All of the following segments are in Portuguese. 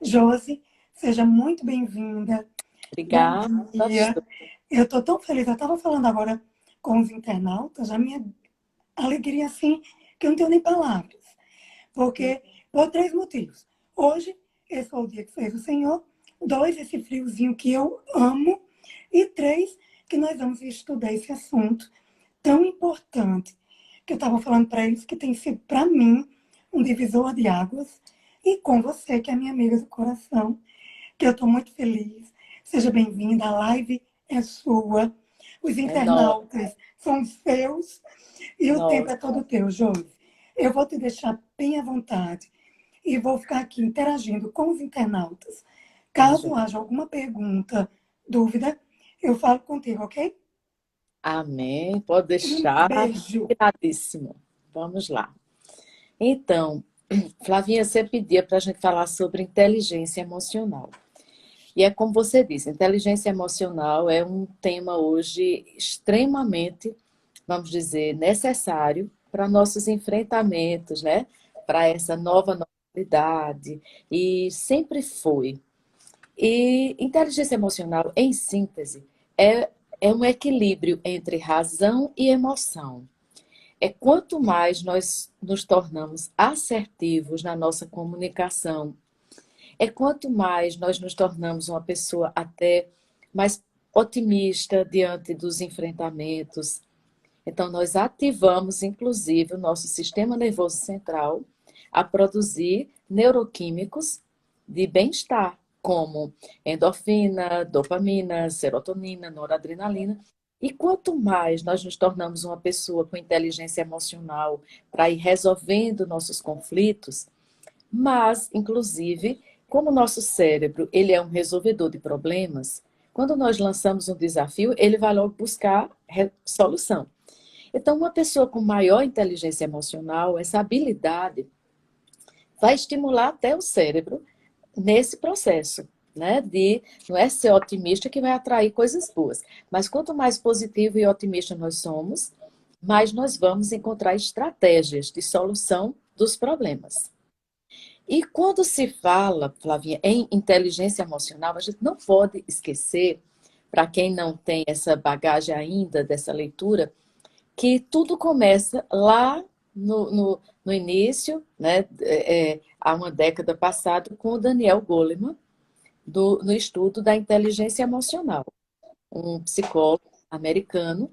Josi, seja muito bem-vinda. Obrigada. Bom dia. Eu estou tão feliz. Eu estava falando agora com os internautas, a minha alegria, assim, que eu não tenho nem palavras. Porque, por 3 motivos. Hoje, esse foi o dia que fez o Senhor. 2, esse friozinho que eu amo. E 3, que nós vamos estudar esse assunto tão importante, que eu estava falando para eles, que tem sido, para mim, um divisor de águas. E com você, que é minha amiga do coração, que eu estou muito feliz. Seja bem-vinda, a live é sua. Os internautas são seus e o tempo é todo teu, Josi. Eu vou te deixar bem à vontade e vou ficar aqui interagindo com os internautas. Caso haja alguma pergunta, dúvida, eu falo contigo, ok? Amém. Pode deixar. Beijo. Obrigadíssimo. Vamos lá. Então, Flavinha, você pedia para a gente falar sobre inteligência emocional. E é como você disse, inteligência emocional é um tema hoje extremamente, vamos dizer, necessário para nossos enfrentamentos, né? Para essa nova normalidade. E sempre foi. E inteligência emocional, em síntese, é um equilíbrio entre razão e emoção. É quanto mais nós nos tornamos assertivos na nossa comunicação, é quanto mais nós nos tornamos uma pessoa até mais otimista diante dos enfrentamentos. Então, nós ativamos, inclusive, o nosso sistema nervoso central a produzir neuroquímicos de bem-estar, como endorfina, dopamina, serotonina, noradrenalina. E quanto mais nós nos tornamos uma pessoa com inteligência emocional para ir resolvendo nossos conflitos, mas, inclusive, como o nosso cérebro ele é um resolvedor de problemas, quando nós lançamos um desafio, ele vai logo buscar solução. Então, uma pessoa com maior inteligência emocional, essa habilidade vai estimular até o cérebro nesse processo, né? Não é ser otimista que vai atrair coisas boas, mas quanto mais positivo e otimista nós somos, mais nós vamos encontrar estratégias de solução dos problemas. E quando se fala, Flavinha, em inteligência emocional, a gente não pode esquecer, para quem não tem essa bagagem ainda dessa leitura, que tudo começa lá no início, né, há uma década passada, com o Daniel Goleman, no estudo da inteligência emocional, um psicólogo americano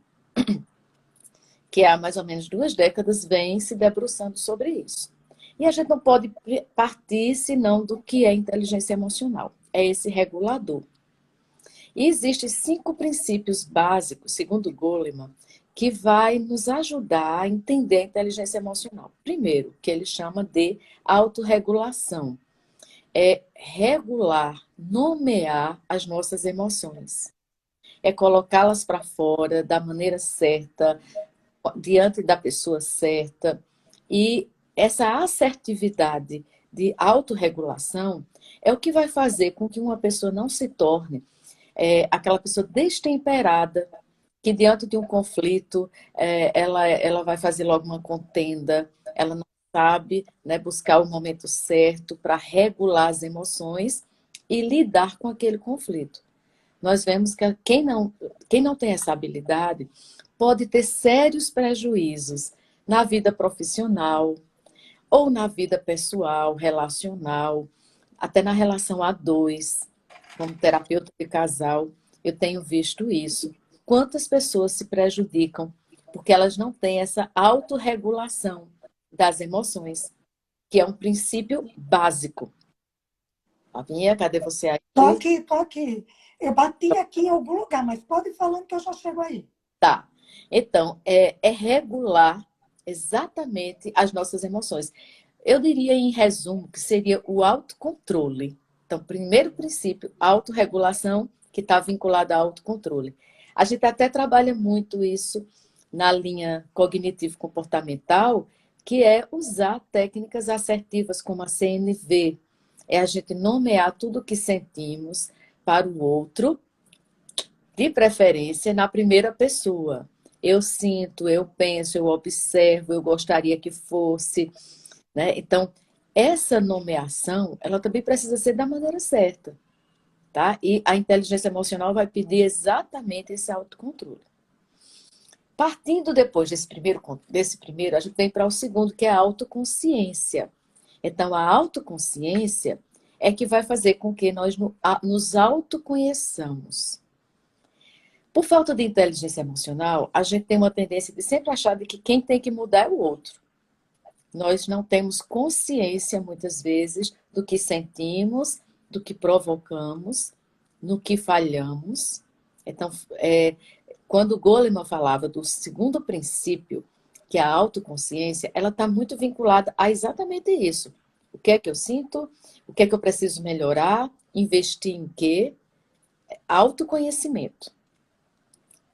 que há mais ou menos 2 décadas vem se debruçando sobre isso. E a gente não pode partir senão do que é inteligência emocional. É esse regulador. E existem 5 princípios básicos, segundo Goleman, que vai nos ajudar a entender a inteligência emocional. Primeiro, que ele chama de autorregulação. É regular, nomear as nossas emoções. É colocá-las para fora da maneira certa, diante da pessoa certa. E essa assertividade de autorregulação é o que vai fazer com que uma pessoa não se torne aquela pessoa destemperada, que diante de um conflito, ela vai fazer logo uma contenda, ela não sabe, né, buscar o momento certo para regular as emoções e lidar com aquele conflito. Nós vemos que quem não tem essa habilidade pode ter sérios prejuízos na vida profissional ou na vida pessoal, relacional, até na relação a dois. Como terapeuta de casal, eu tenho visto isso. Quantas pessoas se prejudicam porque elas não têm essa autorregulação das emoções, que é um princípio básico. Flavinha, cadê você aí? Tô aqui, tô aqui. Eu bati aqui em algum lugar, mas pode ir falando que eu já chego aí. Tá. Então, é regular exatamente as nossas emoções. Eu diria, em resumo, que seria o autocontrole. Então, primeiro princípio, autorregulação, que está vinculada ao autocontrole. A gente até trabalha muito isso na linha cognitivo-comportamental, que é usar técnicas assertivas como a CNV. É a gente nomear tudo o que sentimos para o outro, de preferência na primeira pessoa. Eu sinto, eu penso, eu observo, eu gostaria que fosse, né? Então, essa nomeação, ela também precisa ser da maneira certa, tá? E a inteligência emocional vai pedir exatamente esse autocontrole. Partindo depois desse primeiro, a gente vem para o segundo, que é a autoconsciência. Então, a autoconsciência é que vai fazer com que nós nos autoconheçamos. Por falta de inteligência emocional, a gente tem uma tendência de sempre achar de que quem tem que mudar é o outro. Nós não temos consciência, muitas vezes, do que sentimos, do que provocamos, no que falhamos. Então, quando Goleman falava do segundo princípio, que é a autoconsciência, ela está muito vinculada a exatamente isso. O que é que eu sinto? O que é que eu preciso melhorar? Investir em quê? Autoconhecimento.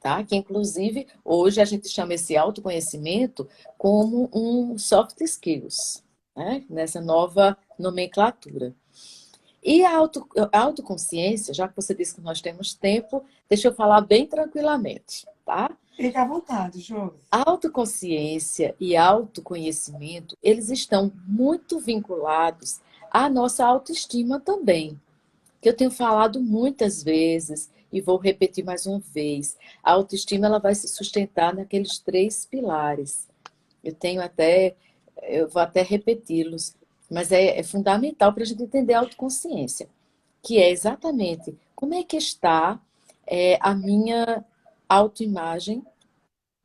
Tá? Que, inclusive, hoje a gente chama esse autoconhecimento como um soft skills, né? Nessa nova nomenclatura. E a autoconsciência, já que você disse que nós temos tempo, deixa eu falar bem tranquilamente, tá? Fica à vontade, Josi. A autoconsciência e autoconhecimento, eles estão muito vinculados à nossa autoestima também, que eu tenho falado muitas vezes e vou repetir mais uma vez. A autoestima ela vai se sustentar naqueles 3 pilares. Eu vou até repeti-los, mas é fundamental para a gente entender a autoconsciência, que é exatamente como é que está a minha autoimagem,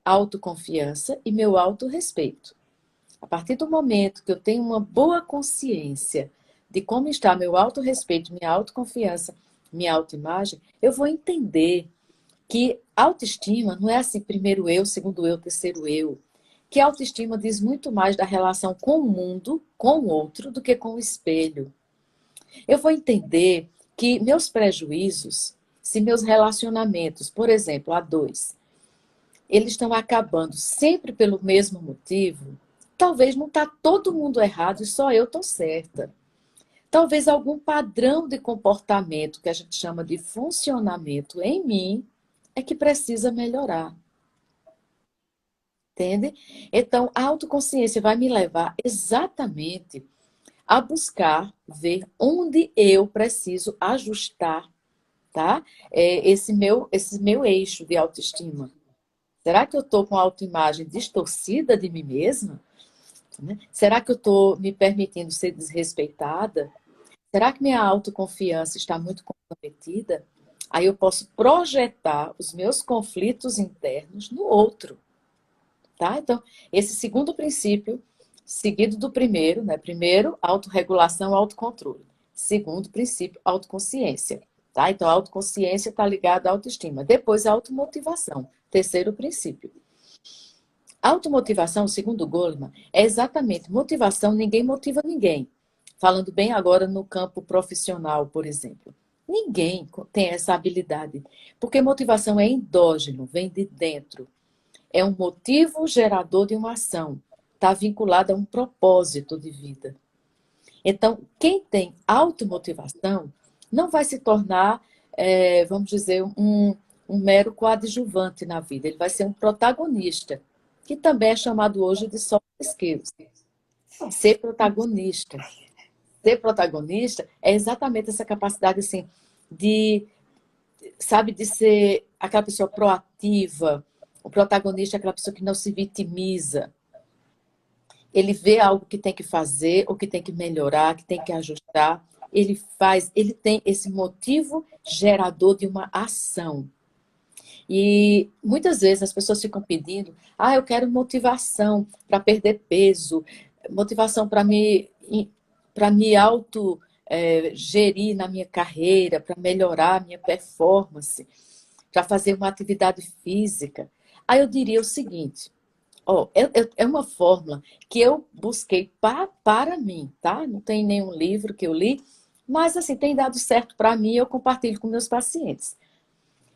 autoconfiança e meu autorrespeito. A partir do momento que eu tenho uma boa consciência de como está meu autorrespeito, minha autoconfiança, minha autoimagem, eu vou entender que autoestima não é assim, primeiro eu, segundo eu, terceiro eu. Que autoestima diz muito mais da relação com o mundo, com o outro, do que com o espelho. Eu vou entender que meus prejuízos, se meus relacionamentos, por exemplo, a 2, eles estão acabando sempre pelo mesmo motivo, talvez não está todo mundo errado e só eu estou certa. Talvez algum padrão de comportamento que a gente chama de funcionamento em mim é que precisa melhorar. Entende? Então, a autoconsciência vai me levar exatamente a buscar ver onde eu preciso ajustar, tá? Esse meu eixo de autoestima. Será que eu estou com a autoimagem distorcida de mim mesma? Né? Será que eu estou me permitindo ser desrespeitada? Será que minha autoconfiança está muito comprometida? Aí eu posso projetar os meus conflitos internos no outro. Tá? Então, esse segundo princípio, seguido do primeiro, né? Primeiro, autorregulação, autocontrole. Segundo princípio, autoconsciência. Tá? Então, a autoconsciência está ligada à autoestima. Depois, a automotivação. Terceiro princípio. Automotivação, segundo Goleman, é exatamente motivação, ninguém motiva ninguém. Falando bem agora no campo profissional, por exemplo. Ninguém tem essa habilidade. Porque motivação é endógeno, vem de dentro. É um motivo gerador de uma ação. Está vinculado a um propósito de vida. Então, quem tem automotivação não vai se tornar, vamos dizer, um mero coadjuvante na vida. Ele vai ser um protagonista, que também é chamado hoje de soft skills. Ser protagonista. Ser protagonista é exatamente essa capacidade, assim, de ser aquela pessoa proativa. O protagonista é aquela pessoa que não se vitimiza. Ele vê algo que tem que fazer, ou que tem que melhorar, que tem que ajustar. Ele faz, ele tem esse motivo gerador de uma ação. E muitas vezes as pessoas ficam pedindo, eu quero motivação para perder peso, motivação para me auto gerir na minha carreira, para melhorar a minha performance, para fazer uma atividade física. Aí eu diria o seguinte, é uma fórmula que eu busquei para mim, tá? Não tem nenhum livro que eu li, mas assim, tem dado certo para mim e eu compartilho com meus pacientes.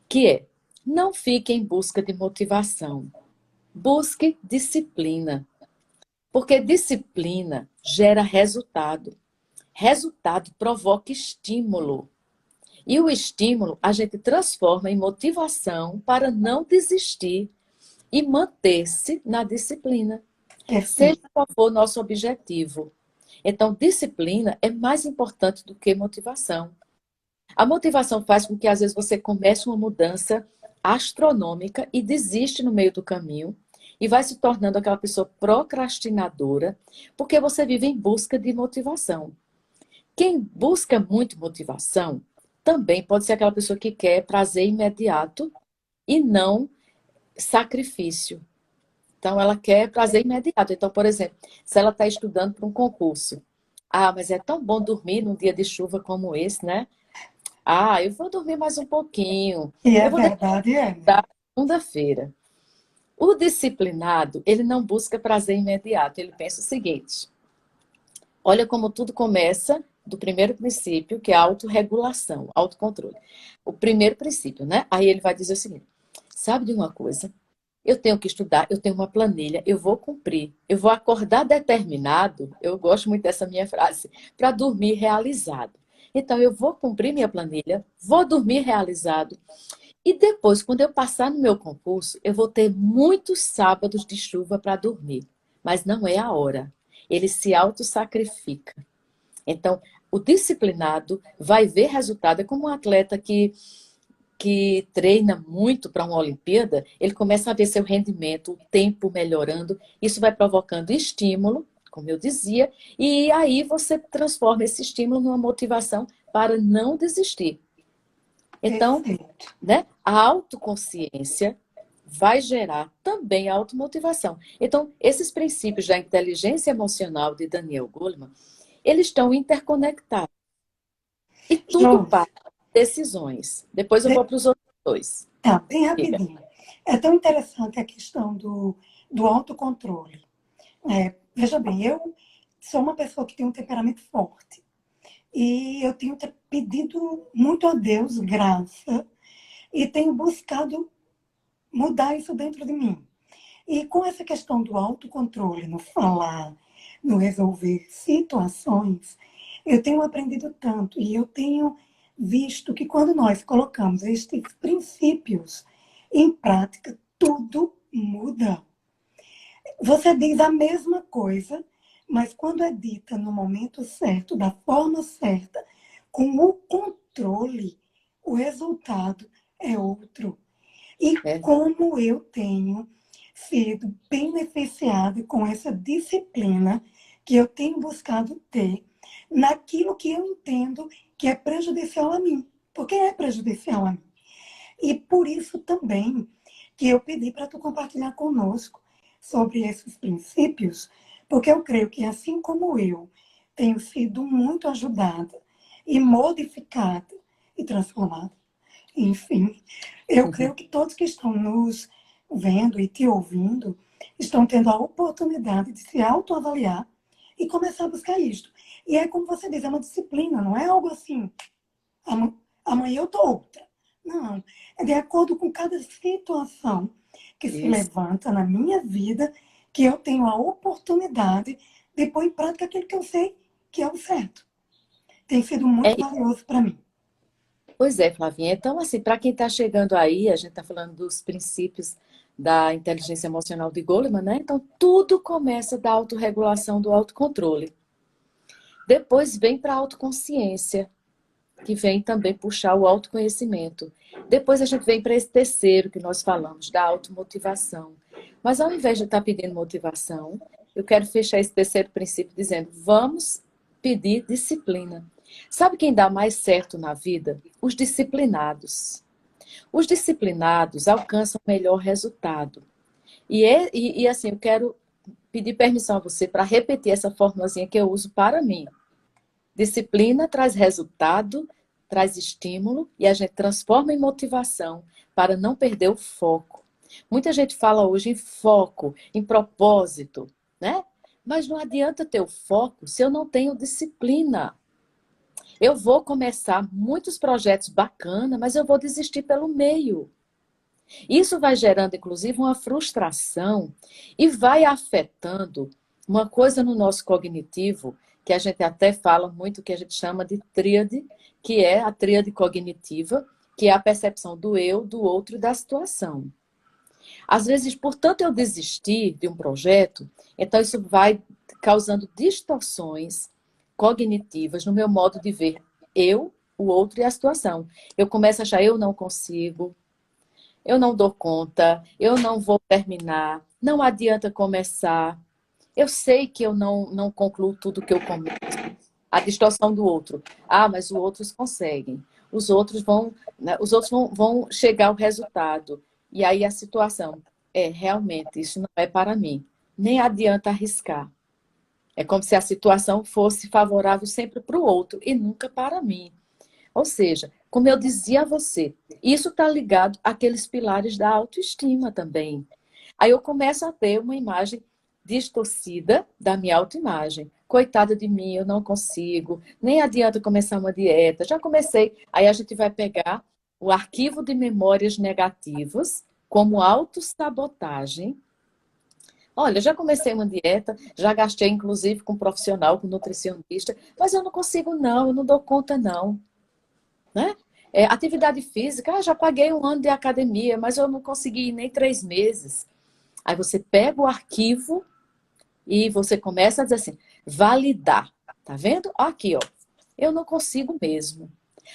Que é, não fique em busca de motivação, busque disciplina. Porque disciplina gera resultado. Resultado provoca estímulo. E o estímulo a gente transforma em motivação para não desistir e manter-se na disciplina. Seja qual for o nosso objetivo. Então, disciplina é mais importante do que motivação. A motivação faz com que, às vezes, você comece uma mudança astronômica e desiste no meio do caminho e vai se tornando aquela pessoa procrastinadora, porque você vive em busca de motivação. Quem busca muito motivação também pode ser aquela pessoa que quer prazer imediato e não sacrifício. Então, ela quer prazer imediato. Então, por exemplo, se ela está estudando para um concurso, mas é tão bom dormir num dia de chuva como esse, né? Eu vou dormir mais um pouquinho. E é Eu vou deixar verdade, é, né? pra segunda-feira. O disciplinado, ele não busca prazer imediato. Ele pensa o seguinte: olha como tudo começa do primeiro princípio, que é a autorregulação, autocontrole. O primeiro princípio, né? Aí ele vai dizer o seguinte: sabe de uma coisa? Eu tenho que estudar, eu tenho uma planilha, eu vou cumprir. Eu vou acordar determinado, eu gosto muito dessa minha frase, para dormir realizado. Então, eu vou cumprir minha planilha, vou dormir realizado. E depois, quando eu passar no meu concurso, eu vou ter muitos sábados de chuva para dormir. Mas não é a hora. Ele se autossacrifica. Então, o disciplinado vai ver resultado. É como um atleta que treina muito para uma Olimpíada, ele começa a ver seu rendimento, o tempo melhorando. Isso vai provocando estímulo, como eu dizia, e aí você transforma esse estímulo numa motivação para não desistir. Então, Perfeito. né, a autoconsciência vai gerar também a automotivação. Então, esses princípios da inteligência emocional de Daniel Goleman, eles estão interconectados. E tudo Josi, passa por decisões. Depois eu vou para os outros dois. tá, bem Diga. rapidinho. É tão interessante a questão do autocontrole. Veja bem, eu sou uma pessoa que tem um temperamento forte. E eu tenho pedido muito a Deus graça e tenho buscado mudar isso dentro de mim. E com essa questão do autocontrole, no falar, no resolver situações, eu tenho aprendido tanto e eu tenho visto que quando nós colocamos estes princípios em prática, tudo muda. Você diz a mesma coisa, mas quando é dita no momento certo, da forma certa, com o controle, o resultado é outro. E É, como eu tenho sido beneficiada com essa disciplina que eu tenho buscado ter naquilo que eu entendo que é prejudicial a mim. Porque é prejudicial a mim. E por isso também que eu pedi para tu compartilhar conosco sobre esses princípios, porque eu creio que assim como eu tenho sido muito ajudada e modificada e transformada, enfim, eu creio que todos que estão nos vendo e te ouvindo estão tendo a oportunidade de se autoavaliar e começar a buscar isto. E é como você diz, é uma disciplina, não é algo assim, amanhã eu tô outra. Não, é de acordo com cada situação que se isso. levanta na minha vida que eu tenho a oportunidade de pôr em prática aquilo que eu sei que é o certo. Tem sido É, muito valioso para mim. pois é, Flavinha. Então, assim, para quem está chegando aí, a gente está falando dos princípios da inteligência emocional de Goleman, né? Então, tudo começa da autorregulação, do autocontrole. Depois vem para a autoconsciência, que vem também puxar o autoconhecimento. Depois a gente vem para esse terceiro que nós falamos, da automotivação. Mas ao invés de estar pedindo motivação, eu quero fechar esse terceiro princípio dizendo, vamos pedir disciplina. Sabe quem dá mais certo na vida? Os disciplinados. Os disciplinados alcançam o melhor resultado. E assim, eu quero pedir permissão a você para repetir essa formulazinha que eu uso para mim. Disciplina traz resultado, traz estímulo e a gente transforma em motivação para não perder o foco. Muita gente fala hoje em foco, em propósito, né? Mas não adianta ter o foco se eu não tenho disciplina. Eu vou começar muitos projetos bacanas, mas eu vou desistir pelo meio. Isso vai gerando, inclusive, uma frustração e vai afetando uma coisa no nosso cognitivo, que a gente até fala muito, que a gente chama de tríade, que é a tríade cognitiva, que é a percepção do eu, do outro e da situação. Às vezes, por tanto eu desistir de um projeto, então isso vai causando distorções cognitivas no meu modo de ver eu, o outro e a situação. Eu começo a achar, eu não consigo, eu não dou conta, eu não vou terminar, não adianta começar, eu sei que eu não concluo tudo que eu começo. A distorção do outro. Ah, mas os outros conseguem. Os outros vão, né, os outros vão chegar ao resultado. E aí a situação é, realmente, isso não é para mim. Nem adianta arriscar. É como se a situação fosse favorável sempre para o outro e nunca para mim. Ou seja, como eu dizia a você, isso está ligado àqueles pilares da autoestima também. Aí eu começo a ter uma imagem distorcida da minha autoimagem. Coitada de mim, eu não consigo, nem adianta começar uma dieta. Já comecei. Aí a gente vai pegar o arquivo de memórias negativas como autossabotagem. Olha, já comecei uma dieta, já gastei inclusive com um profissional, com um nutricionista, mas eu não consigo não, eu não dou conta não, né? Atividade física, já paguei um ano de academia, mas eu não consegui ir nem 3 meses. Aí você pega o arquivo e você começa a dizer assim, validar. Tá vendo? Aqui, ó. Eu não consigo mesmo.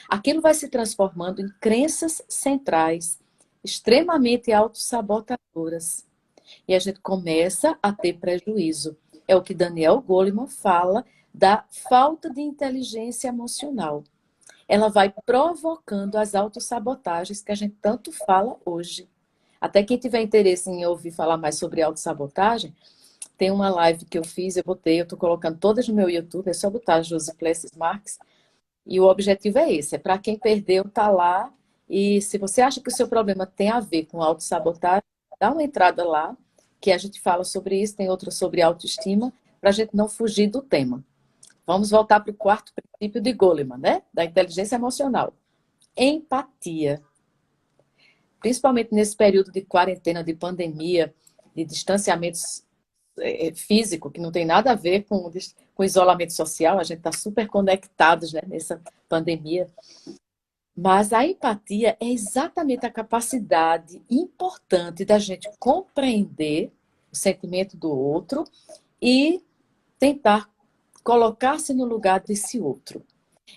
Aquilo vai se transformando em crenças centrais, extremamente autossabotadoras. E a gente começa a ter prejuízo. É o que Daniel Goleman fala da falta de inteligência emocional. Ela vai provocando as autossabotagens que a gente tanto fala hoje. Até quem tiver interesse em ouvir falar mais sobre autossabotagem, tem uma live que eu fiz, eu estou colocando todas no meu YouTube, é só botar Josi Plessis Marques, e o objetivo é esse, é para quem perdeu, tá lá, e se você acha que o seu problema tem a ver com autossabotagem, dá uma entrada lá, que a gente fala sobre isso, tem outra sobre autoestima, para a gente não fugir do tema. Vamos voltar para o quarto princípio de Goleman, né? Da inteligência emocional. Empatia. Principalmente nesse período de quarentena, de pandemia, de distanciamento físico, que não tem nada a ver com isolamento social, a gente está super conectados, né, nessa pandemia. Mas a empatia é exatamente a capacidade importante da gente compreender o sentimento do outro e tentar colocar-se no lugar desse outro.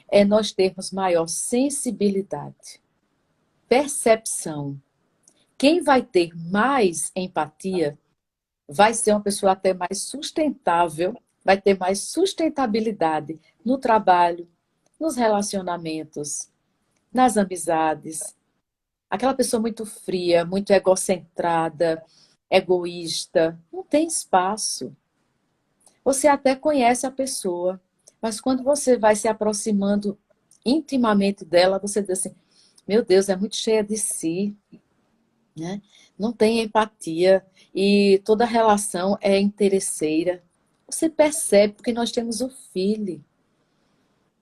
É nós termos maior sensibilidade, percepção. Quem vai ter mais empatia vai ser uma pessoa até mais sustentável, vai ter mais sustentabilidade no trabalho, nos relacionamentos, nas amizades. Aquela pessoa muito fria, muito egocentrada, egoísta, não tem espaço. Você até conhece a pessoa, mas quando você vai se aproximando intimamente dela, você diz assim, meu Deus, é muito cheia de si, né? Não tem empatia e toda relação é interesseira. Você percebe porque nós temos o filho,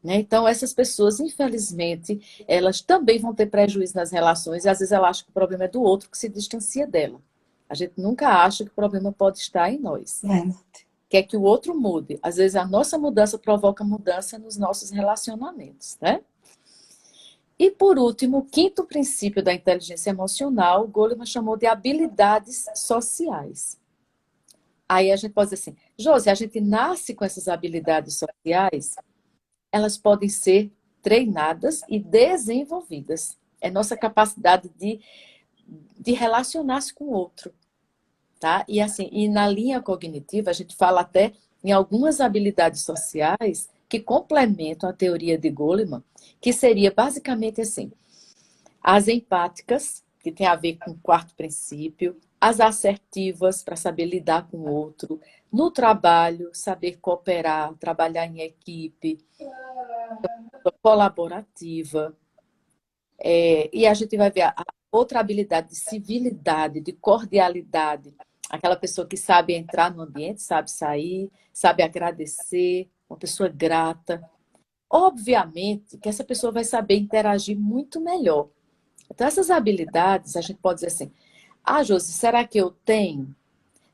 né? Então, essas pessoas, infelizmente, elas também vão ter prejuízo nas relações e às vezes ela acha que o problema é do outro que se distancia dela. A gente nunca acha que o problema pode estar em nós. Quer que o outro mude. Às vezes a nossa mudança provoca mudança nos nossos relacionamentos, né? E por último, o quinto princípio da inteligência emocional, Goleman chamou de habilidades sociais. Aí a gente pode dizer assim, Josi, a gente nasce com essas habilidades sociais, elas podem ser treinadas e desenvolvidas. É nossa capacidade de relacionar-se com o outro. Tá? E assim, e na linha cognitiva, a gente fala até em algumas habilidades sociais que complementam a teoria de Goleman, que seria basicamente assim, as empáticas, que tem a ver com o quarto princípio, as assertivas, para saber lidar com o outro, no trabalho, saber cooperar, trabalhar em equipe, colaborativa. E a gente vai ver a outra habilidade de civilidade, de cordialidade, aquela pessoa que sabe entrar no ambiente, sabe sair, sabe agradecer, uma pessoa grata. Obviamente que essa pessoa vai saber interagir muito melhor. Então, essas habilidades, a gente pode dizer assim, Josi, será que eu tenho?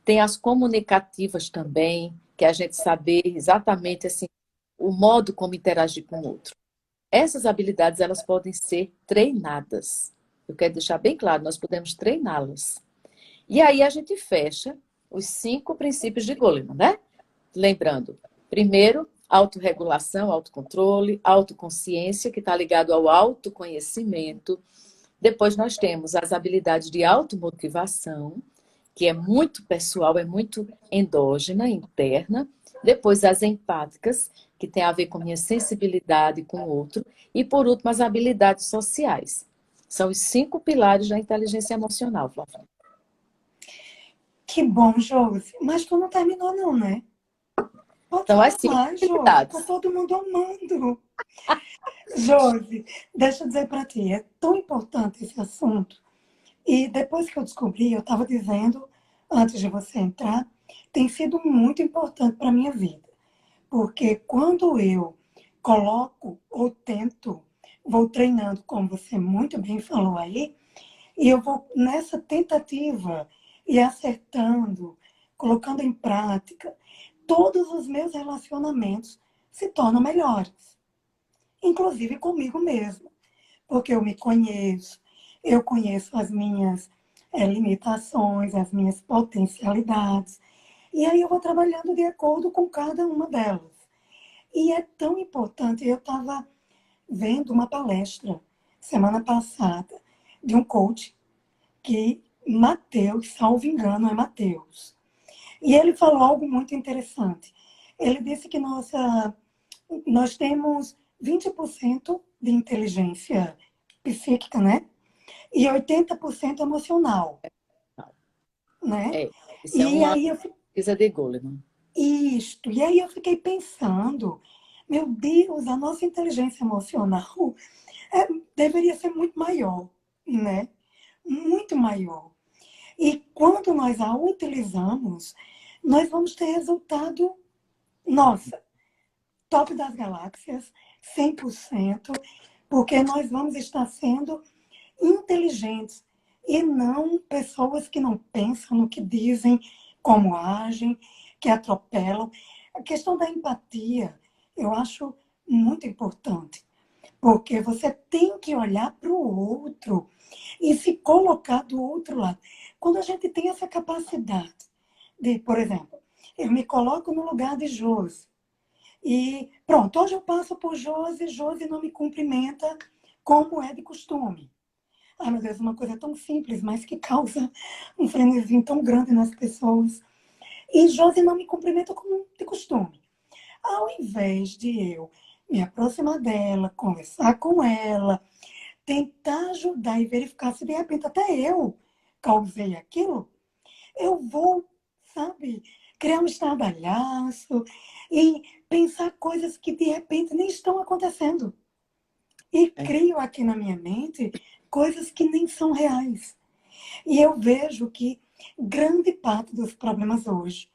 Tem as comunicativas também, que é a gente saber exatamente assim, o modo como interagir com o outro. Essas habilidades, elas podem ser treinadas. Eu quero deixar bem claro, nós podemos treiná-las. E aí a gente fecha os 5 princípios de Goleman, né? Lembrando, primeiro, autorregulação, autocontrole, autoconsciência, que está ligado ao autoconhecimento. Depois nós temos as habilidades de automotivação, que é muito pessoal, é muito endógena, interna. Depois as empáticas, que tem a ver com minha sensibilidade com o outro. E por último, as habilidades sociais. São os 5 pilares da inteligência emocional, Flávia. Que bom, Josi. Mas tu não terminou não, né? Pode Então, falar as 5 mais, Josi. Tá habilidades. todo mundo amando. Josi, deixa eu dizer para ti, é tão importante esse assunto. E depois que eu descobri, eu estava dizendo, antes de você entrar, tem sido muito importante para a minha vida. Porque quando eu coloco ou tento, vou treinando, como você muito bem falou aí, e eu vou nessa tentativa e acertando, colocando em prática, todos os meus relacionamentos se tornam melhores, inclusive comigo mesmo, porque eu me conheço, eu conheço as minhas limitações, as minhas potencialidades, e aí eu vou trabalhando de acordo com cada uma delas. E é tão importante, eu estava vendo uma palestra semana passada de um coach que Mateus, salvo engano, é Mateus. E ele falou algo muito interessante. Ele disse que nós temos 20% de inteligência psíquica, né? E 80% emocional, né? Isso é E uma aí eu, pesquisa de Goleman. e aí eu fiquei pensando, meu Deus, a nossa inteligência emocional deveria ser muito maior, né? Muito maior. E quando nós a utilizamos, nós vamos ter resultado, nossa, top das galáxias, 100%, porque nós vamos estar sendo inteligentes e não pessoas que não pensam no que dizem, como agem, que atropelam. A questão da empatia, eu acho muito importante, porque você tem que olhar para o outro e se colocar do outro lado. Quando a gente tem essa capacidade de, por exemplo, eu me coloco no lugar de Josi, e pronto, hoje eu passo por Josi, Josi não me cumprimenta como é de costume. Ai, meu Deus, uma coisa tão simples, mas que causa um frenesim tão grande nas pessoas. E Josi não me cumprimenta como de costume. Ao invés de eu me aproximar dela, conversar com ela, tentar ajudar e verificar se de repente até eu causei aquilo, eu vou, sabe, criar um estardalhaço e pensar coisas que de repente nem estão acontecendo. E crio aqui na minha mente coisas que nem são reais. E eu vejo que grande parte dos problemas hoje,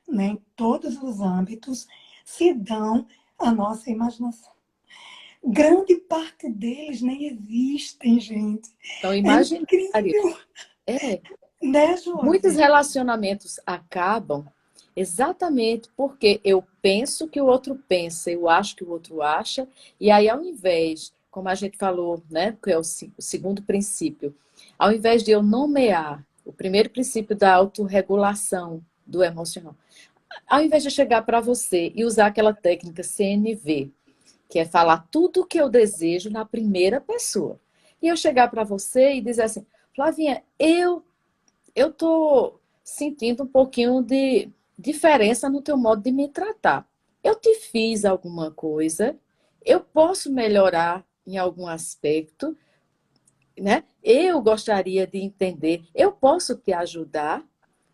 né, em todos os âmbitos, se dão à nossa imaginação. Grande parte deles nem existem, gente. Então, É imaginário. incrível, É, né, muitos Josi? relacionamentos acabam exatamente porque eu penso que o outro pensa, eu acho que o outro acha, e aí ao invés, como a gente falou, né, que é o segundo princípio, ao invés de eu nomear o primeiro princípio da autorregulação do emocional, ao invés de chegar para você e usar aquela técnica CNV, que é falar tudo o que eu desejo na primeira pessoa, e eu chegar para você e dizer assim, Flavinha, eu tô sentindo um pouquinho de diferença no teu modo de me tratar. Eu te fiz alguma coisa, eu posso melhorar em algum aspecto, né? Eu gostaria de entender, eu posso te ajudar.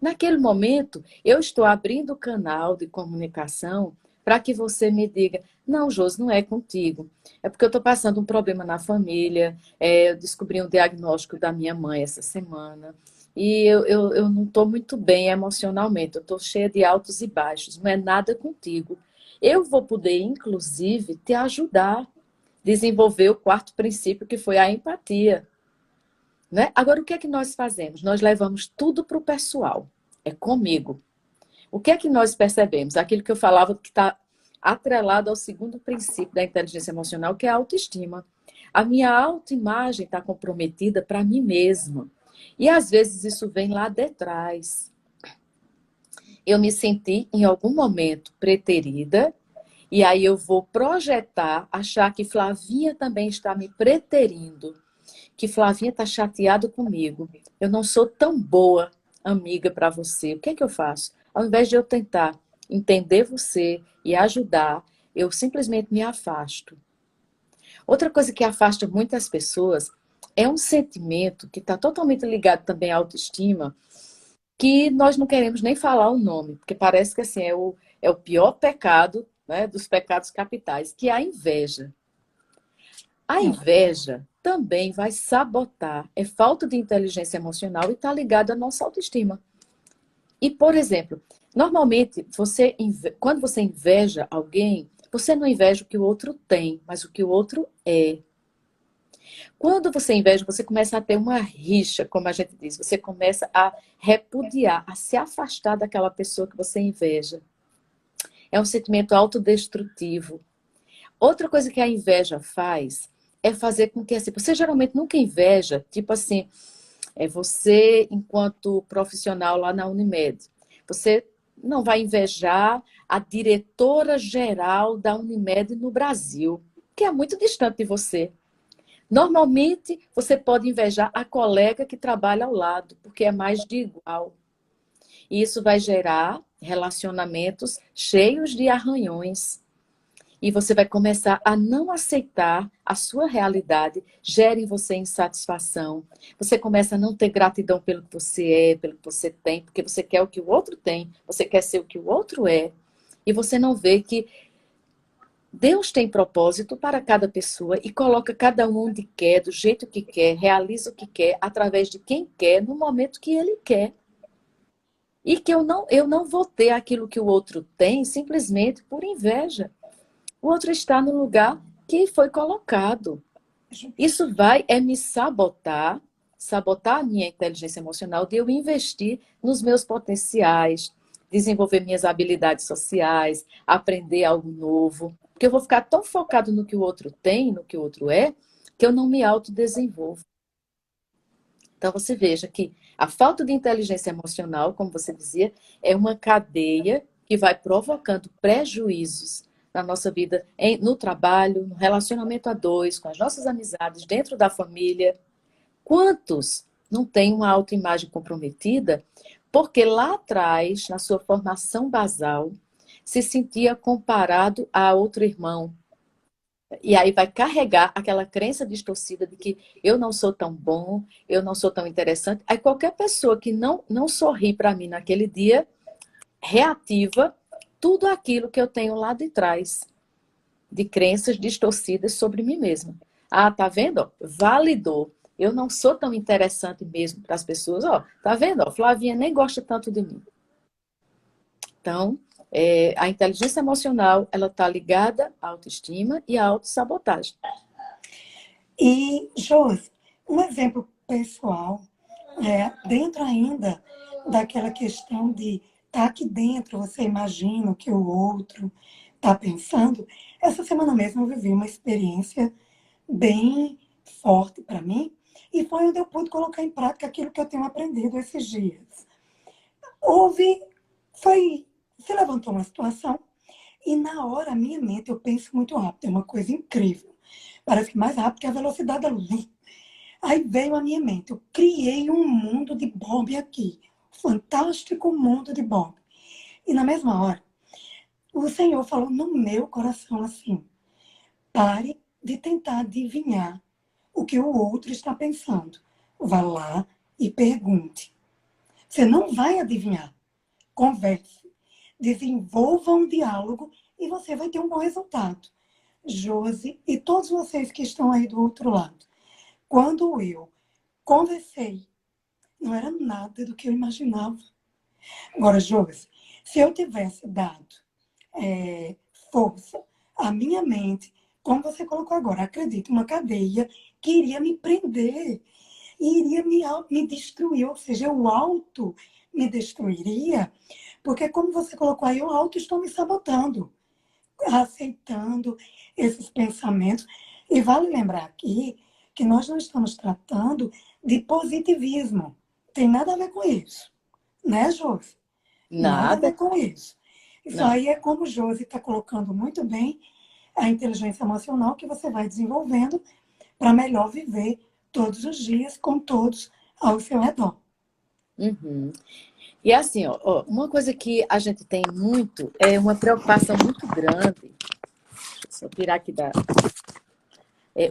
Naquele momento, eu estou abrindo o canal de comunicação para que você me diga, não, Josi, não é contigo. É porque eu estou passando um problema na família, eu descobri um diagnóstico da minha mãe essa semana, e eu não estou muito bem emocionalmente, eu estou cheia de altos e baixos, não é nada contigo. Eu vou poder, inclusive, te ajudar a desenvolver o quarto princípio, que foi a empatia. Né? Agora, o que é que nós fazemos? Nós levamos tudo para o pessoal. É comigo. O que é que nós percebemos? Aquilo que eu falava que está atrelado ao segundo princípio da inteligência emocional, que é a autoestima. A minha autoimagem está comprometida para mim mesma. E às vezes isso vem lá de trás. Eu me senti em algum momento preterida E aí eu vou projetar, achar que Flavinha também está me preterindo, que Flavinha está chateada comigo. Eu não sou tão boa amiga para você. O que é que eu faço? Ao invés de eu tentar entender você e ajudar, eu simplesmente me afasto. Outra coisa que afasta muitas pessoas é um sentimento que está totalmente ligado também à autoestima, que nós não queremos nem falar o nome, porque parece que assim, é o pior pecado, né, dos pecados capitais, que é a inveja. A inveja também vai sabotar, é falta de inteligência emocional e está ligada à nossa autoestima. E, por exemplo, normalmente, quando você inveja alguém, você não inveja o que o outro tem, mas o que o outro é. Quando você inveja, você começa a ter uma rixa, como a gente diz, você começa a repudiar, a se afastar daquela pessoa que você inveja. É um sentimento autodestrutivo. Outra coisa que a inveja faz é fazer com que, assim, você geralmente nunca inveja, tipo assim, você, enquanto profissional lá na Unimed, você não vai invejar a diretora-geral da Unimed no Brasil, que é muito distante de você. Normalmente, você pode invejar a colega que trabalha ao lado, porque é mais de igual. E isso vai gerar relacionamentos cheios de arranhões. E você vai começar a não aceitar a sua realidade, gera em você insatisfação. Você começa a não ter gratidão pelo que você é, pelo que você tem, porque você quer o que o outro tem, você quer ser o que o outro é. E você não vê que Deus tem propósito para cada pessoa e coloca cada um onde quer, do jeito que quer, realiza o que quer, através de quem quer, no momento que ele quer. E que eu não vou ter aquilo que o outro tem simplesmente por inveja. O outro está no lugar que foi colocado. Isso vai me sabotar, sabotar a minha inteligência emocional de eu investir nos meus potenciais, desenvolver minhas habilidades sociais, aprender algo novo. Porque eu vou ficar tão focado no que o outro tem, no que o outro é, que eu não me autodesenvolvo. Então você veja que a falta de inteligência emocional, como você dizia, é uma cadeia que vai provocando prejuízos na nossa vida, no trabalho, no relacionamento a dois, com as nossas amizades, dentro da família. Quantos não têm uma autoimagem comprometida porque lá atrás, na sua formação basal, se sentia comparado a outro irmão? E aí vai carregar aquela crença distorcida de que eu não sou tão bom, eu não sou tão interessante. Aí qualquer pessoa que não sorri para mim naquele dia, reativa tudo aquilo que eu tenho lá de trás, de crenças distorcidas sobre mim mesma. Ah, tá vendo? Validou. Eu não sou tão interessante mesmo para as pessoas. Ó, tá vendo? Ó, Flavinha nem gosta tanto de mim. Então, a inteligência emocional, ela está ligada à autoestima e à autossabotagem. E, Josi, um exemplo pessoal, dentro ainda daquela questão de estar aqui dentro, você imagina o que o outro está pensando. Essa semana mesmo eu vivi uma experiência bem forte para mim e foi onde eu pude colocar em prática aquilo que eu tenho aprendido esses dias. Houve, se levantou uma situação e na hora, a minha mente, eu penso muito rápido, é uma coisa incrível. Parece que mais rápido que a velocidade da luz. Aí veio a minha mente, eu criei um mundo de Bob aqui. Fantástico mundo de Bob. E na mesma hora, o Senhor falou no meu coração assim: pare de tentar adivinhar o que o outro está pensando. Vá lá e pergunte. Você não vai adivinhar. Converse. Desenvolva um diálogo e você vai ter um bom resultado. Josi e todos vocês que estão aí do outro lado. Quando eu conversei, não era nada do que eu imaginava. Agora, Josi, se eu tivesse dado força à minha mente, como você colocou agora, acredito, uma cadeia que iria me prender, iria me destruir, ou seja, eu auto me destruiria, porque como você colocou aí, eu auto estou me sabotando, aceitando esses pensamentos. E vale lembrar aqui que nós não estamos tratando de positivismo. Tem nada a ver com isso. Né, Josi? Nada a Nada. ver com isso. Isso Não. aí é como o Josi está colocando muito bem, a inteligência emocional que você vai desenvolvendo para melhor viver todos os dias com todos ao seu redor. Uhum. E assim, uma coisa que a gente tem muito é uma preocupação muito grande. Deixa eu só tirar aqui da.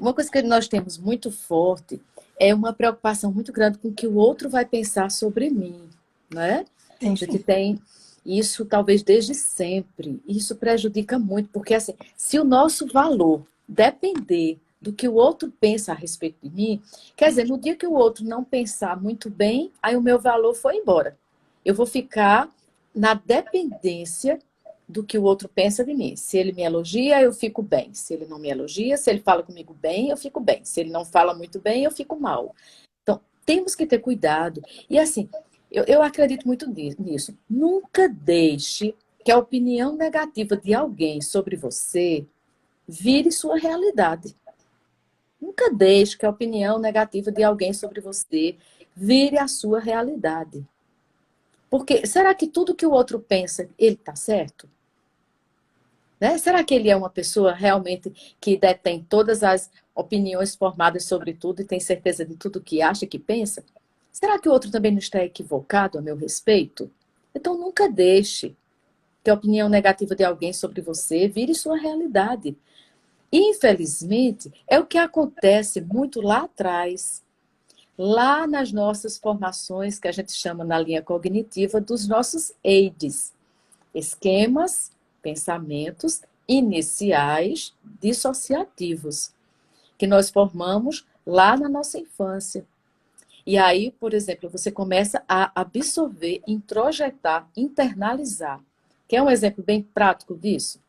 Uma coisa que nós temos muito forte é uma preocupação muito grande com o que o outro vai pensar sobre mim, né? Tem A gente sim. tem isso talvez desde sempre. Isso prejudica muito, porque assim, se o nosso valor depender do que o outro pensa a respeito de mim, quer dizer, no dia que o outro não pensar muito bem, aí o meu valor foi embora. Eu vou ficar na dependência do que o outro pensa de mim. Se ele me elogia, eu fico bem. Se ele não me elogia, se ele fala comigo bem, eu fico bem. Se ele não fala muito bem, eu fico mal. Então, temos que ter cuidado. E assim, eu acredito muito nisso. Nunca deixe que a opinião negativa de alguém sobre você vire sua realidade. Nunca deixe que a opinião negativa de alguém sobre você vire a sua realidade. Porque será que tudo que o outro pensa, ele está certo? Né? Será que ele é uma pessoa realmente que detém todas as opiniões formadas sobre tudo e tem certeza de tudo que acha, que pensa? Será que o outro também não está equivocado a meu respeito? Então nunca deixe que a opinião negativa de alguém sobre você vire sua realidade. Infelizmente, é o que acontece muito lá atrás, lá nas nossas formações, que a gente chama na linha cognitiva, dos nossos EIDs, esquemas, pensamentos iniciais dissociativos, que nós formamos lá na nossa infância. E aí, por exemplo, você começa a absorver, introjetar, internalizar. Quer um exemplo bem prático disso?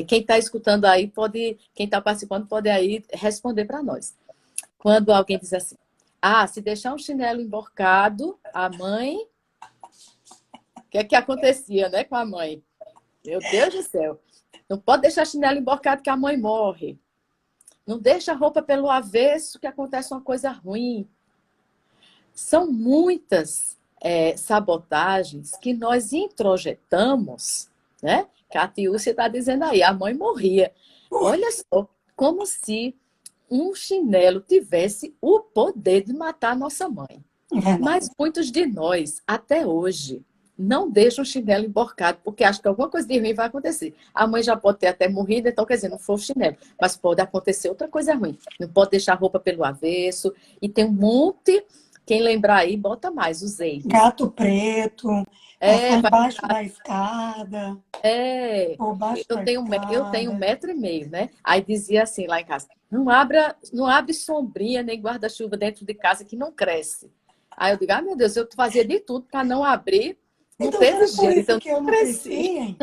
Quem está escutando aí pode, quem está participando pode aí responder para nós. Quando alguém diz assim, se deixar um chinelo emborcado, a mãe, o que é que acontecia, né, com a mãe? Meu Deus do céu. Não pode deixar chinelo emborcado que a mãe morre. Não deixa a roupa pelo avesso que acontece uma coisa ruim. São muitas sabotagens que nós introjetamos, né? Catiúcia está dizendo aí, a mãe morria. Olha só, como se um chinelo tivesse o poder de matar a nossa mãe. Mas muitos de nós, até hoje, não deixam o chinelo emborcado, porque acham que alguma coisa de ruim vai acontecer. A mãe já pode ter até morrido, então, quer dizer, não foi o chinelo. Mas pode acontecer outra coisa ruim. Não pode deixar a roupa pelo avesso. E tem um monte, quem lembrar aí, bota mais, os eides. Gato preto, passar Vai. embaixo da escada, por baixo da Eu tenho um escada. metro e meio, né? Aí dizia assim lá em casa, não abre sombrinha nem guarda-chuva dentro de casa que não cresce. Aí eu digo, meu Deus, eu fazia de tudo para não abrir, não Então, teve será por jeito, isso então que eu não não cresci, cresci. hein?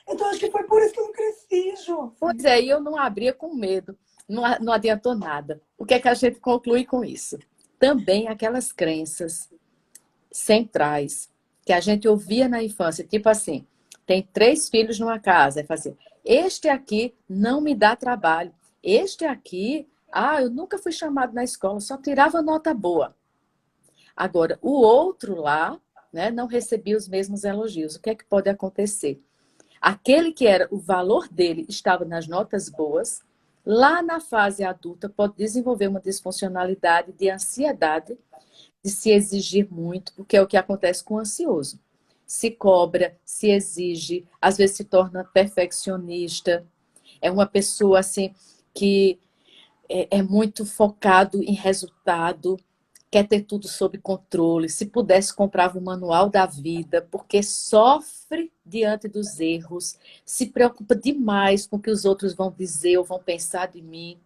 Então, acho que foi por isso que eu não cresci, Pois Josi. é, e eu não abria com medo, não adiantou nada. O que é que a gente conclui com isso? Também aquelas crenças centrais que a gente ouvia na infância, tipo assim, tem 3 filhos numa casa, é fazer, este aqui não me dá trabalho, este aqui, eu nunca fui chamado na escola, só tirava nota boa. Agora, o outro lá, né, não recebia os mesmos elogios. O que é que pode acontecer? Aquele que era o valor dele estava nas notas boas, lá na fase adulta pode desenvolver uma disfuncionalidade de ansiedade, de se exigir muito, porque é o que acontece com o ansioso. Se cobra, se exige, às vezes se torna perfeccionista. É uma pessoa assim que é muito focado em resultado, quer ter tudo sob controle. Se pudesse, comprava o manual da vida, porque sofre diante dos erros, se preocupa demais com o que os outros vão dizer ou vão pensar de mim.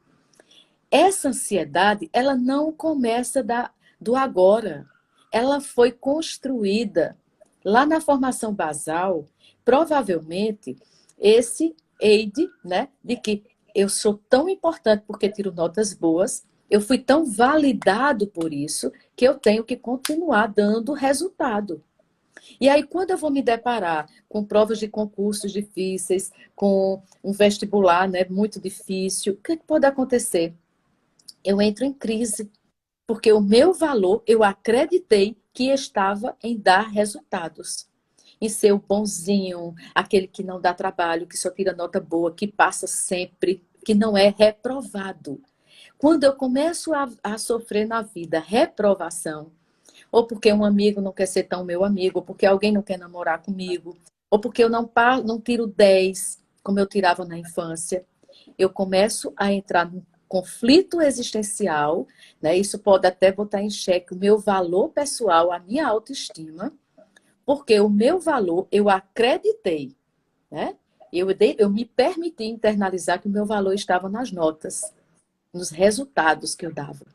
Essa ansiedade, ela não começa do agora. Ela foi construída lá na formação basal, provavelmente esse EID, né, de que eu sou tão importante porque tiro notas boas, eu fui tão validado por isso que eu tenho que continuar dando resultado. E aí, quando eu vou me deparar com provas de concursos difíceis, com um vestibular, né, muito difícil, o que pode acontecer? Eu entro em crise, porque o meu valor, eu acreditei que estava em dar resultados. em ser o bonzinho, aquele que não dá trabalho, que só tira nota boa, que passa sempre, que não é reprovado. Quando eu começo a sofrer na vida reprovação, ou porque um amigo não quer ser tão meu amigo, ou porque alguém não quer namorar comigo, ou porque eu não tiro 10 como eu tirava na infância, eu começo a entrar num conflito existencial, né? Isso pode até botar em xeque o meu valor pessoal, a minha autoestima, porque o meu valor eu acreditei, né? Eu me permiti internalizar que o meu valor estava nas notas, nos resultados que eu dava.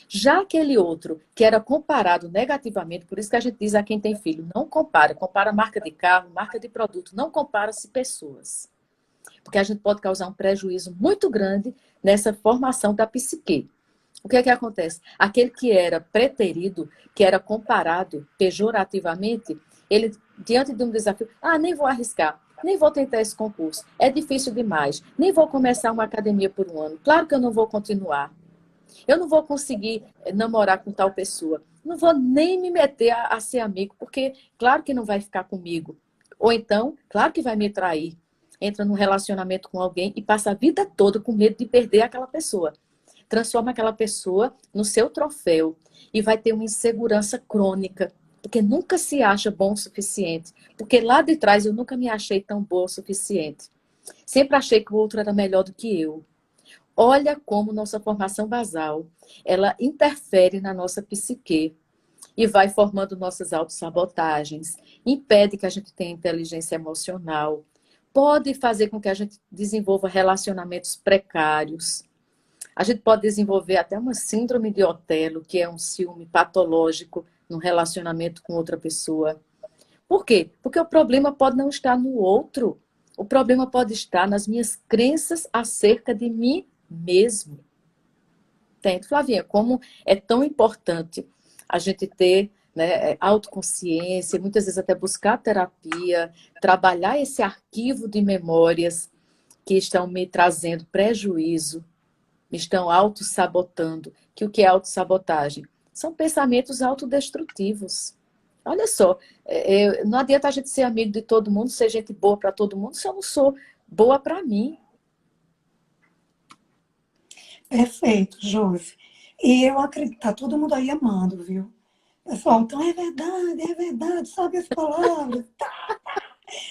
Já aquele outro que era comparado negativamente, por isso que a gente diz a quem tem filho, não compara, compara marca de carro, marca de produto, não compara-se pessoas. Porque a gente pode causar um prejuízo muito grande nessa formação da psique. O que é que acontece? Aquele que era preterido, que era comparado pejorativamente, ele, diante de um desafio, nem vou arriscar, nem vou tentar esse concurso, é difícil demais, nem vou começar uma academia por um ano, claro que eu não vou continuar, eu não vou conseguir namorar com tal pessoa, não vou nem me meter a ser amigo, porque claro que não vai ficar comigo. Ou então, claro que vai me trair. Entra num relacionamento com alguém e passa a vida toda com medo de perder aquela pessoa. Transforma aquela pessoa no seu troféu e vai ter uma insegurança crônica, porque nunca se acha bom o suficiente. Porque lá de trás eu nunca me achei tão boa o suficiente. Sempre achei que o outro era melhor do que eu. Olha como nossa formação basal, ela interfere na nossa psique e vai formando nossas autossabotagens, impede que a gente tenha inteligência emocional, pode fazer com que a gente desenvolva relacionamentos precários. A gente pode desenvolver até uma síndrome de Otelo, que é um ciúme patológico no relacionamento com outra pessoa. Por quê? Porque o problema pode não estar no outro. O problema pode estar nas minhas crenças acerca de mim mesmo. Entende, Flavinha? Como é tão importante a gente ter, né, autoconsciência, muitas vezes até buscar terapia, trabalhar esse arquivo de memórias que estão me trazendo prejuízo, me estão autossabotando. Que o que é autossabotagem? São pensamentos autodestrutivos. Olha só, não adianta a gente ser amigo de todo mundo, ser gente boa para todo mundo, se eu não sou boa para mim. Perfeito, Josi. E eu acredito, tá todo mundo aí amando, viu? Pessoal, então é verdade, sabe as palavras?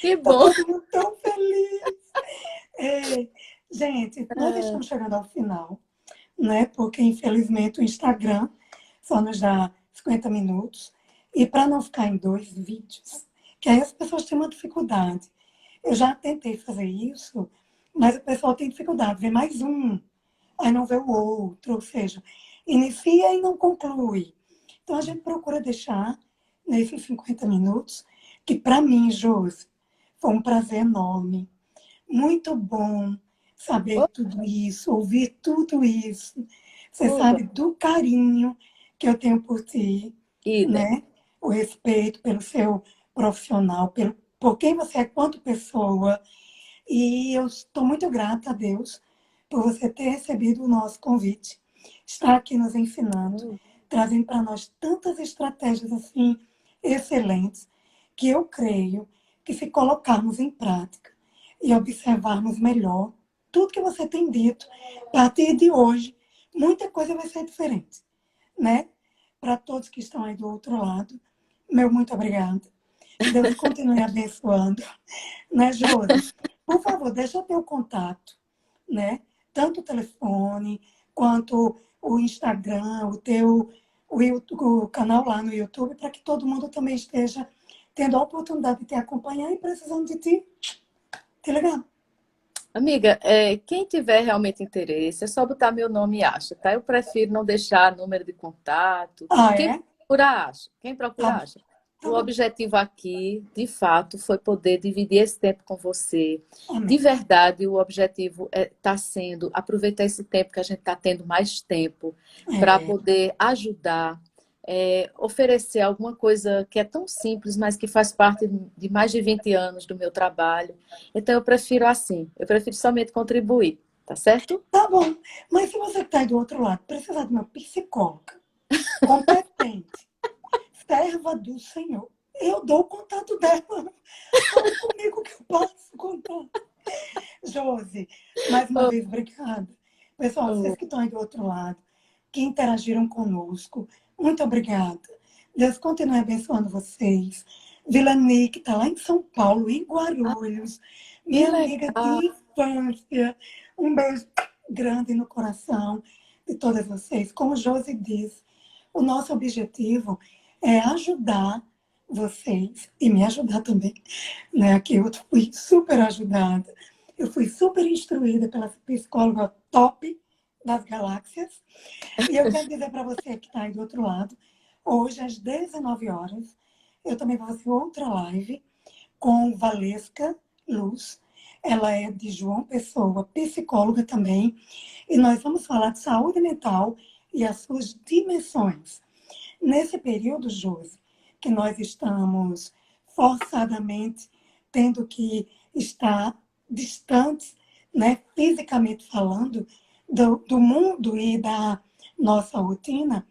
Que Tá bom! todo mundo tão feliz. É, gente, nós estamos chegando ao final, né? Porque infelizmente o Instagram só nos dá 50 minutos. E para não ficar em 2 vídeos, que aí as pessoas têm uma dificuldade. Eu já tentei fazer isso, mas o pessoal tem dificuldade, vê mais um, aí não vê o outro, ou seja, inicia e não conclui. Então a gente procura deixar nesses 50 minutos, que para mim, Josi, foi um prazer enorme. Muito bom saber tudo isso, ouvir tudo isso. Você Oba, sabe do carinho que eu tenho por ti, idem. né? O respeito pelo seu profissional, por quem você é quanto pessoa. E eu estou muito grata a Deus por você ter recebido o nosso convite, estar aqui nos ensinando, trazendo para nós tantas estratégias assim excelentes, que eu creio que se colocarmos em prática e observarmos melhor tudo que você tem dito, a partir de hoje, muita coisa vai ser diferente, né? Para todos que estão aí do outro lado, meu muito obrigada. Deus continue abençoando, né, Josi? Por favor, deixa eu ter o contato, né? Tanto o telefone, quanto o Instagram, o canal lá no YouTube, para que todo mundo também esteja tendo a oportunidade de te acompanhar e precisando de ti. Tá legal? Amiga, quem tiver realmente interesse, é só botar meu nome e acha, tá? Eu prefiro não deixar número de contato. Ah, Quem é? procura, acha. Quem Tá procura, bom. acha. Tá O bom. objetivo aqui, de fato, foi poder dividir esse tempo com você. De Amém. verdade, o objetivo está sendo aproveitar esse tempo que a gente está tendo mais tempo para É, poder ajudar, oferecer alguma coisa que é tão simples, mas que faz parte de mais de 20 anos do meu trabalho. Então, eu prefiro assim, eu prefiro somente contribuir, tá certo? tá bom. Mas se você que está aí do outro lado precisar de uma psicóloga competente, serva do Senhor, eu dou o contato dela. Fala comigo que eu passo o contato. Josi, mais uma Oh, vez, obrigada. Pessoal, vocês oh, que estão aí do outro lado, que interagiram conosco, muito obrigada. Deus continue abençoando vocês. Vilani, que está lá em São Paulo, em ah, Guarulhos, que minha amiga de legal. infância. Um beijo grande no coração de todas vocês. Como Josi disse, o nosso objetivo é ajudar vocês e me ajudar também, né? Que eu fui super ajudada, eu fui super instruída pela psicóloga top das galáxias. E eu quero dizer para você que está aí do outro lado, hoje às 19 horas, eu também vou fazer outra live com Valesca Luz. Ela é de João Pessoa, psicóloga também. E nós vamos falar de saúde mental e as suas dimensões. Nesse período, Josi, que nós estamos forçadamente tendo que estar distantes, né, fisicamente falando, do mundo e da nossa rotina,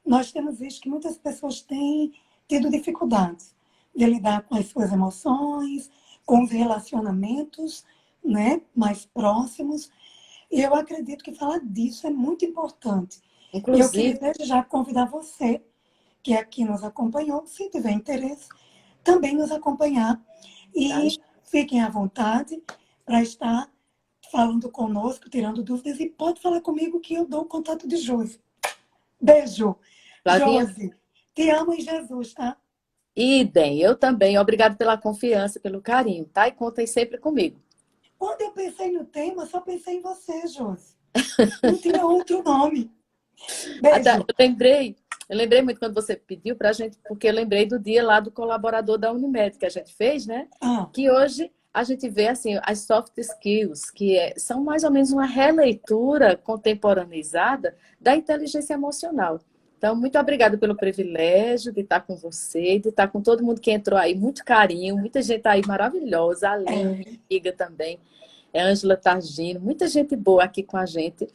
nós temos visto que muitas pessoas têm tido dificuldades de lidar com as suas emoções, com os relacionamentos, né, mais próximos. E eu acredito que falar disso é muito importante. E eu queria Inclusive, desde já convidar você, que aqui nos acompanhou, se tiver interesse, também nos acompanhar. tá? E fiquem à vontade para estar falando conosco, tirando dúvidas, e pode falar comigo que eu dou o contato de Josi. Beijo. Flavinha, Josi, te amo em Jesus, tá? idem, eu também. Obrigado pela confiança, pelo carinho, tá? E contem sempre comigo. Quando eu pensei no tema, só pensei em você, Josi. Não tinha outro nome. Até Beijo. eu lembrei muito quando você pediu para a gente, porque eu lembrei do dia lá do colaborador da Unimed que a gente fez, né? Ah, Que hoje a gente vê assim as soft skills, são mais ou menos uma releitura contemporaneizada da inteligência emocional. Então, muito obrigada pelo privilégio de estar com você, de estar com todo mundo que entrou aí, muito carinho, muita gente aí maravilhosa, a Aline, minha é, amiga também, é Ângela Targino, muita gente boa aqui com a gente.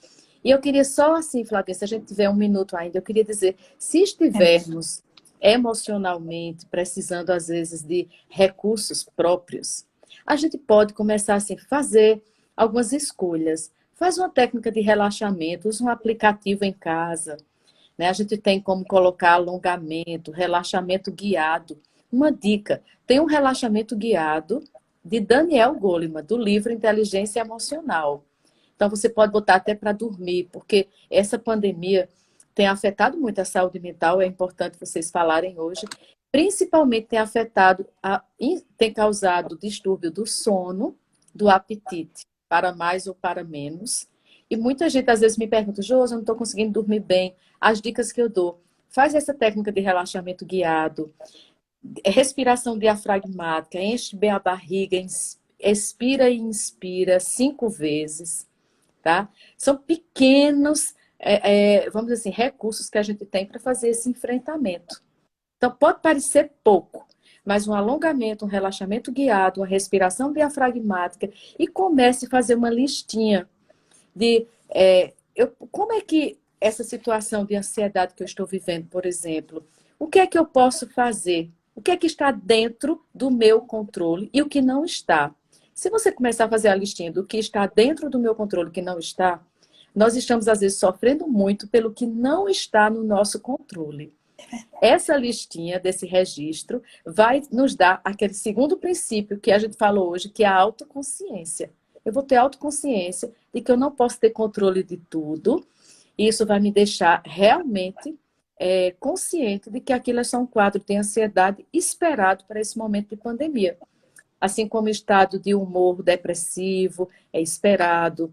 E eu queria só assim, Flavinha, se a gente tiver um minuto ainda, eu queria dizer, se temos. estivermos emocionalmente precisando às vezes de recursos próprios, a gente pode começar assim, fazer algumas escolhas. Faz uma técnica de relaxamento, usa um aplicativo em casa, né? A gente tem como colocar alongamento, relaxamento guiado. Uma dica, tem um relaxamento guiado de Daniel Goleman, do livro Inteligência Emocional. Então, você pode botar até para dormir, porque essa pandemia tem afetado muito a saúde mental, é importante vocês falarem hoje. Principalmente tem afetado, tem causado distúrbio do sono, do apetite, para mais ou para menos. E muita gente às vezes me pergunta, Josi, eu não estou conseguindo dormir bem. As dicas que eu dou, faz essa técnica de relaxamento guiado, respiração diafragmática, enche bem a barriga, expira e inspira 5 vezes, tá? São pequenos, vamos dizer assim, recursos que a gente tem para fazer esse enfrentamento. Então, pode parecer pouco, mas um alongamento, um relaxamento guiado, uma respiração diafragmática e comece a fazer uma listinha de como é que essa situação de ansiedade que eu estou vivendo, por exemplo, o que é que eu posso fazer? O que é que está dentro do meu controle e o que não está? Se você começar a fazer a listinha do que está dentro do meu controle e o que não está, nós estamos, às vezes, sofrendo muito pelo que não está no nosso controle. Essa listinha desse registro vai nos dar aquele segundo princípio que a gente falou hoje, que é a autoconsciência. Eu vou ter autoconsciência de que eu não posso ter controle de tudo, e isso vai me deixar realmente consciente de que aquilo é só um quadro de ansiedade esperado para esse momento de pandemia. Assim como o estado de humor depressivo é esperado,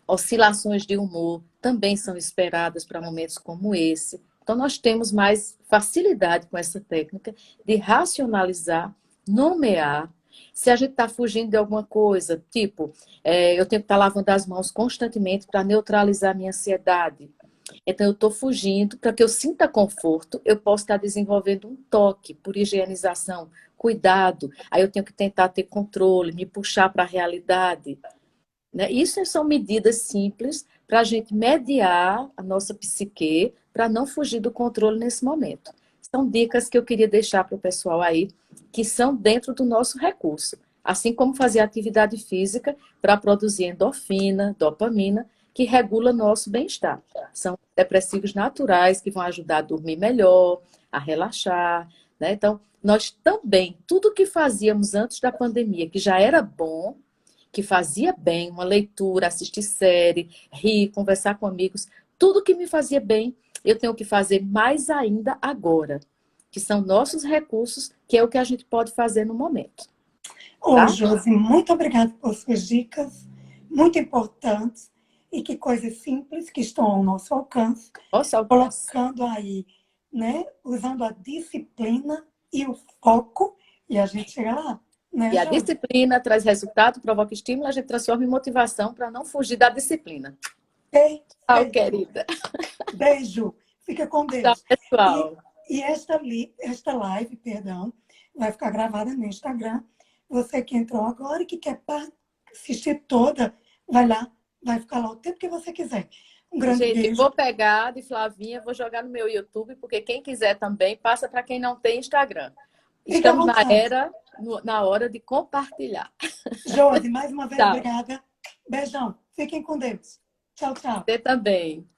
oscilações de humor também são esperadas para momentos como esse. Então, nós temos mais facilidade com essa técnica de racionalizar, nomear. Se a gente está fugindo de alguma coisa, tipo, eu tenho que estar lavando as mãos constantemente para neutralizar a minha ansiedade. Então, eu estou fugindo, para que eu sinta conforto, eu posso estar desenvolvendo um toque por higienização, cuidado. Aí eu tenho que tentar ter controle, me puxar para a realidade. Né? Isso são medidas simples para a gente mediar a nossa psique para não fugir do controle nesse momento. são dicas que eu queria deixar para o pessoal aí, que são dentro do nosso recurso. Assim como fazer atividade física para produzir endorfina, dopamina, que regula nosso bem-estar. São depressivos naturais que vão ajudar a dormir melhor, a relaxar, né? Então, nós também, tudo que fazíamos antes da pandemia, que já era bom, que fazia bem, uma leitura, assistir série, rir, conversar com amigos, tudo que me fazia bem, eu tenho que fazer mais ainda agora, que são nossos recursos, que é o que a gente pode fazer no momento. Ô, Tá? Josi, muito obrigada por suas dicas, muito importantes, e que coisas simples que estão ao nosso alcance, Nossa, colocando aí, né, usando a disciplina e o foco, e a gente chega lá, né, e a Josi? disciplina traz resultado, provoca estímulo, a gente transforma em motivação para não fugir da disciplina. Tchau, Perfeito. querida. Beijo. Fica com Tchau, Deus. E, pessoal. e esta live, perdão, vai ficar gravada no Instagram. Você que entrou agora e que quer assistir toda, vai lá, vai ficar lá o tempo que você quiser. Um grande Gente, beijo. vou pegar de Flavinha, vou jogar no meu YouTube, porque quem quiser também, passa para quem não tem Instagram. Fica à Estamos vontade. na hora de compartilhar. Josi, mais uma vez, Tchau. obrigada. Beijão. Fiquem com Deus. Tchau, tchau. Você também.